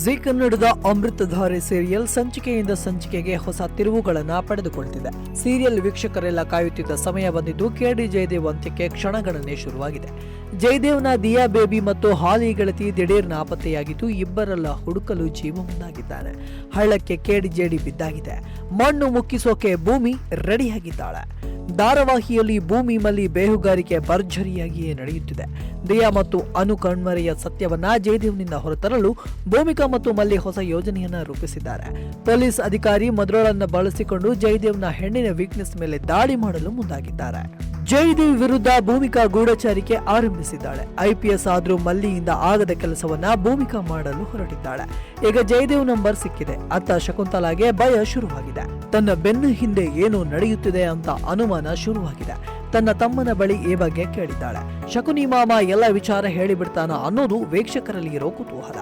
G ಕನ್ನಡದ Amruthadhaare serial ಸಂಚಿಕೆಯಿಂದ ಸಂಚಿಕೆಗೆ ಹೊಸ ತಿರುವುಗಳನ್ನು ಪಡೆದುಕೊಳ್ತಿದೆ. ಸೀರಿಯಲ್ ವೀಕ್ಷಕರೆಲ್ಲ ಕಾಯುತ್ತಿದ್ದ ಸಮಯ ಬಂದಿದ್ದು ಕೆಡಿ ಜಯದೇವ್ ಅಂತ್ಯಕ್ಕೆ ಕ್ಷಣಗಣನೆ ಶುರುವಾಗಿದೆ. ಜಯದೇವ್ನ ದಿಯಾ ಬೇಬಿ ಮತ್ತು ಹಾಲಿ ಗೆಳತಿ ದಿಢೀರ್ ನಾಪತ್ತೆಯಾಗಿದ್ದು ಇಬ್ಬರಲ್ಲ ಹುಡುಕಲು ಜೀವ ಮುಂದಾಗಿದ್ದಾನೆ. ಹಳ್ಳಕ್ಕೆ ಕೆಡಿ ಬಿದ್ದಾಗಿದೆ. ಮಣ್ಣು ಮುಕ್ಕಿಸೋಕೆ ಭೂಮಿ ರೆಡಿಯಾಗಿದ್ದಾಳೆ. ಧಾರಾವಾಹಿಯಲ್ಲಿ ಭೂಮಿ ಮಲ್ಲಿ ಬೇಹುಗಾರಿಕೆ ಭರ್ಜರಿಯಾಗಿಯೇ ನಡೆಯುತ್ತಿದೆ. ದಿಯಾ ಮತ್ತು ಅನು ಕಣ್ಮರೆಯ ಸತ್ಯವನ್ನ ಜಯದೇವ್ನಿಂದ ಹೊರತರಲು ಭೂಮಿಕಾ ಮತ್ತು ಮಲ್ಲಿ ಹೊಸ ಯೋಜನೆಯನ್ನ ರೂಪಿಸಿದ್ದಾರೆ. ಪೊಲೀಸ್ ಅಧಿಕಾರಿ ಮದ್ರೋಳನ್ನ ಬಳಸಿಕೊಂಡು ಜಯದೇವ್ನ ಹೆಣ್ಣಿನ ವೀಕ್ನೆಸ್ ಮೇಲೆ ದಾಳಿ ಮಾಡಲು ಮುಂದಾಗಿದ್ದಾರೆ. ಜಯದೇವ್ ವಿರುದ್ಧ ಭೂಮಿಕಾ ಗೂಢಚಾರಿಕೆ ಆರಂಭಿಸಿದ್ದಾಳೆ. IPS ಆದ್ರೂ ಮಲ್ಲಿಯಿಂದ ಆಗದ ಕೆಲಸವನ್ನ ಭೂಮಿಕಾ ಮಾಡಲು ಹೊರಟಿದ್ದಾಳೆ. ಈಗ ಜಯದೇವ್ ನಂಬರ್ ಸಿಕ್ಕಿದೆ. ಅತ್ತ ಶಕುಂತಲಾಗೆ ಭಯ ಶುರುವಾಗಿದೆ. ತನ್ನ ಬೆನ್ನ ಹಿಂದೆ ಏನು ನಡೆಯುತ್ತಿದೆ ಅಂತ ಅನುಮಾನ ಶುರುವಾಗಿದೆ. ತನ್ನ ತಮ್ಮನ ಬಳಿ ಈ ಬಗ್ಗೆ ಕೇಳಿದ್ದಾಳೆ. ಶಕುನಿ ಮಾಮ ಎಲ್ಲ ವಿಚಾರ ಹೇಳಿಬಿಡ್ತಾನ ಅನ್ನೋದು ವೀಕ್ಷಕರಲ್ಲಿ ಇರೋ ಕುತೂಹಲ.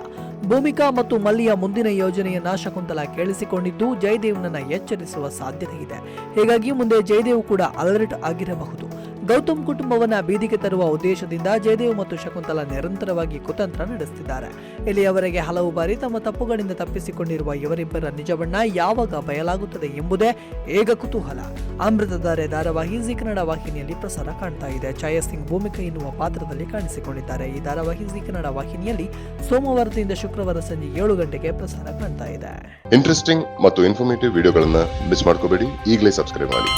ಭೂಮಿಕಾ ಮತ್ತು ಮಲ್ಲಿಯ ಮುಂದಿನ ಯೋಜನೆಯನ್ನ ಶಕುಂತಲಾ ಕೇಳಿಸಿಕೊಂಡಿದ್ದು ಜಯದೇವ್ನನ್ನ ಎಚ್ಚರಿಸುವ ಸಾಧ್ಯತೆ ಇದೆ. ಹೀಗಾಗಿ ಮುಂದೆ ಜಯದೇವ್ ಕೂಡ ಅಲರ್ಟ್ ಆಗಿರಬಹುದು. ಗೌತಮ್ ಕುಟುಂಬವನ್ನ ಬೀದಿಗೆ ತರುವ ಉದ್ದೇಶದಿಂದ ಜಯದೇವ್ ಮತ್ತು ಶಕುಂತಲಾ ನಿರಂತರವಾಗಿ ಕುತಂತ್ರ ನಡೆಸುತ್ತಿದ್ದಾರೆ. ಇಲ್ಲಿಯವರೆಗೆ ಹಲವು ಬಾರಿ ತಮ್ಮ ತಪ್ಪುಗಳಿಂದ ತಪ್ಪಿಸಿಕೊಂಡಿರುವ ಇವರಿಬ್ಬರ ನಿಜ ಬಣ್ಣ ಯಾವಾಗ ಬಯಲಾಗುತ್ತದೆ ಎಂಬುದೇ ಈಗ ಕುತೂಹಲ. ಅಮೃತಧಾರೆ ಧಾರಾವಾಹಿ ಜಿ ಕನ್ನಡ ವಾಹಿನಿಯಲ್ಲಿ ಪ್ರಸಾರ ಕಾಣ್ತಾ ಇದೆ. ಛಾಯಾ ಸಿಂಗ್ ಭೂಮಿಕಾ ಎನ್ನುವ ಪಾತ್ರದಲ್ಲಿ ಕಾಣಿಸಿಕೊಂಡಿದ್ದಾರೆ. ಈ ಧಾರಾವಾಹಿ ಜಿ ಕನ್ನಡ ವಾಹಿನಿಯಲ್ಲಿ ಸೋಮವಾರದಿಂದ ಶುಕ್ರವಾರ ಸಂಜೆ 7 ಗಂಟೆಗೆ ಪ್ರಸಾರ ಕಾಣ್ತಾ ಇದೆ. ಇಂಟ್ರೆಸ್ಟಿಂಗ್ ಮತ್ತು ಇನ್ಫಾರ್ಮೇಟಿವ್ ವಿಡಿಯೋಗಳನ್ನ ಮಿಸ್ ಮಾಡ್ಕೋಬೇಡಿ. ಈಗಲೇ ಸಬ್ಸ್ಕ್ರೈಬ್ ಮಾಡಿ.